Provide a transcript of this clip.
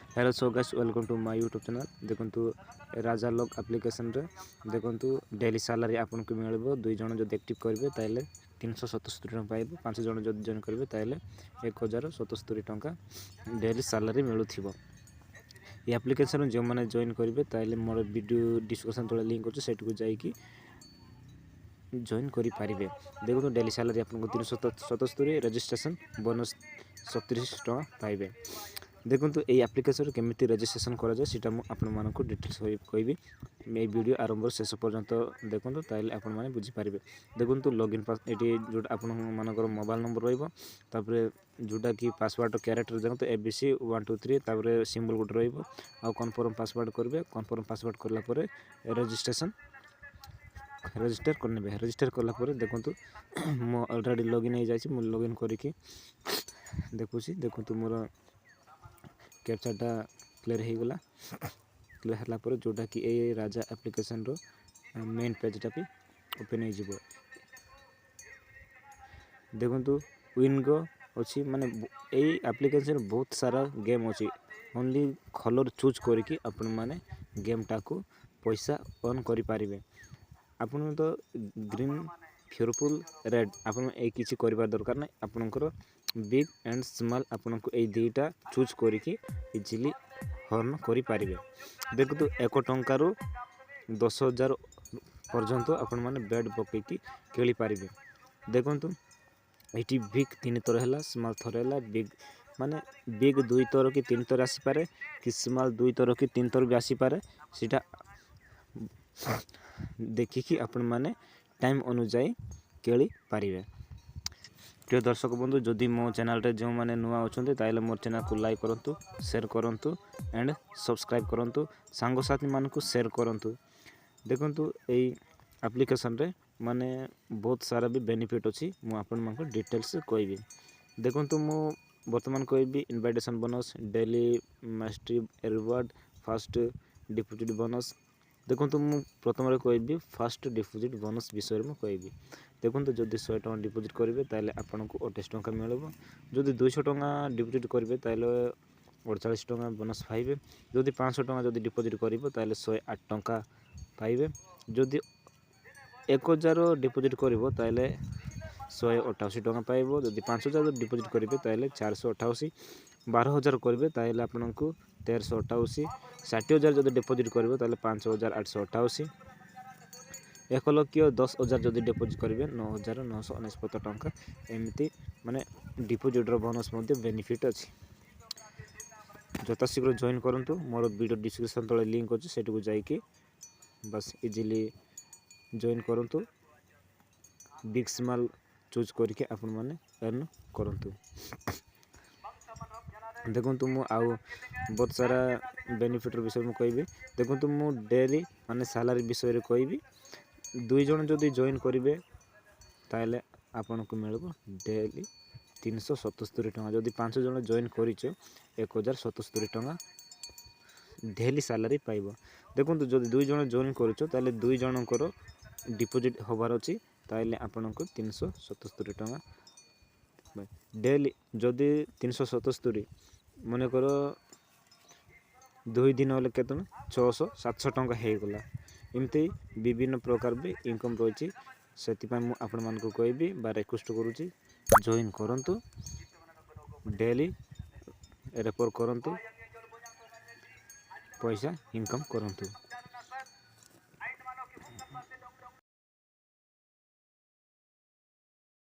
Hello so guys welcome to my YouTube channel. देखंतु राजा lock application रे देखंतु डेली सैलरी आपन को मिलबो। दुई जण जदि एक्टिव करबे ताले 377 टका पाइबो। पांच जण जदि जॉइन करबे ताले 1077 टका डेली सैलरी मिलुथिबो। ये एप्लिकेशन जो माने जॉइन करबे ताले मोर वीडियो डिस्क्रिप्शन तले लिंक अछि सेट को जाई कि जॉइन करि पारिबे। देखंतु डेली सैलरी आपन को 377 रजिस्ट्रेशन बोनस 37 टका पाइबे। देखंतु ए एप्लिकेशन केमिति रजिस्ट्रेशन करा जाय सेटा मु आपन मानन को डिटेल्स कहबी। ए वीडियो आरंभ शेष पर्यंत देखंतु ताले आपन माने बुझी पारिबे। देखंतु लॉगिन पास एटी जो आपन मानकर मोबाइल नंबर रहइबो तापरे जोटा कि पासवर्ड कैरेक्टर जानतो एबीसी 123 तापरे सिंबल गुड रहइबो आ कन्फर्म पासवर्ड करबे। कन्फर्म पासवर्ड करला परे रजिस्ट्रेशन रजिस्टर करनेबे। रजिस्टर करला परे देखंतु मो ऑलरेडी लॉगिन हो जायछि। मु लॉगिन करिकि देखुछि। देखंतु मोर कैप्चाटा क्लियर हो गला। क्लियर हला पर जोटा कि ए राजा एप्लिकेशन रो मेन पेजटा भी ओपन हो जिवो। देखंतु विनगो अछि माने ए एप्लिकेशन बहुत सारा गेम अछि। ओनली कलर चूज करके अपन माने गेम टाको पैसा अर्न करि पारिबे। आपन तो ग्रीन फ्यूरफुल रेड आपन ए किछि करबा दरकार नै। आपनकर बिग एंड स्मॉल आपन को ए दुईटा चूज करके इजीली अर्न करि पारिबे। देखतो 1 टंका रो 10,000 पर्यंत आपन माने बेड पकई की खेली पारिबे। देखंतु एटी बिग 3 थर हैला, स्मॉल थर हैला, बिग माने बिग 2 थर की 3 थर आसी पारे कि स्मॉल 2 थर की 3 थर भी आसी पारे। सीटा देखि कि आपन माने टाइम अनुसार खेली पारिबे। प्रिय दर्शक बंधु जदि मो चैनल रे जो माने नुआ अछंते ताइले मोर चैनल को लाइक करंतु, शेयर करंतु एंड सब्सक्राइब करंतु। सांगो साथी मान को शेयर करंतु। देखंतु एई एप्लिकेशन रे माने बहुत सारा भी बेनिफिट अछि। मु आपन मान को डिटेल्स कहबी। देखंतु मु वर्तमान कहबी invitation bonus, daily mastery reward, fast deposit bonus. देखंतु मु प्रथम रे कहबी फास्ट डिपॉजिट बोनस विषय में कहबी। देखंतु जदि 100 टका डिपॉजिट करिवे ताले आपन को 28 टका मिलबो। जदि 200 टका डिपॉजिट करिवे ताले 48 टका बोनस पाइबे। जदि 500 टका जदि डिपॉजिट करिवो ताले 108 टका पाइबे। जदि 1000 डिपॉजिट करिवो ताले 188 टका पाइबो। जदि 5000 डिपॉजिट करिवे ताले 488। 12000 करिवे ताले आपन को 1388। 60000 जदि डिपॉजिट करिवो ताले 5888। 1 लाख 10,000 जदि डिपॉजिट करिवे 9,999 टका। एमती माने डिपॉजिट रो बोनस मध्ये बेनिफिट अछि। जता शीघ्र जॉइन करंतु। मोर वीडियो डिस्क्रिप्शन तले लिंक अछि सेट को जाई कि बस इजीली जॉइन करंतु। बिग स्मॉल चूज करके आपन माने अर्न करंतु। देखंतु मु आउ बहुत सारा बेनिफिट रो विषय में कहबी। देखंतु मु डेली माने सैलरी विषय रे कहबी। दुई जण जदि जॉइन करिवे ताले आपन को मिलबो डेली 377 टका। जदि 5 जण जॉइन करिचो 1077 टका डेली सैलरी पाइबो। देखंतु जदि दुई जण जॉइन करिचो ताले दुई जणकर डिपॉजिट होबार अछि ताले आपन को 377 टका डेली। जदि 377 मने करो 2 दिन होले केतन 600 700 टका हे गला। एमती विभिन्न प्रकार भी इनकम रही। से मु आपण मान को कहबी बा रिक्वेस्ट करूची जॉइन करंतु। डेली रेफर करंतु, पैसा इनकम करंतु।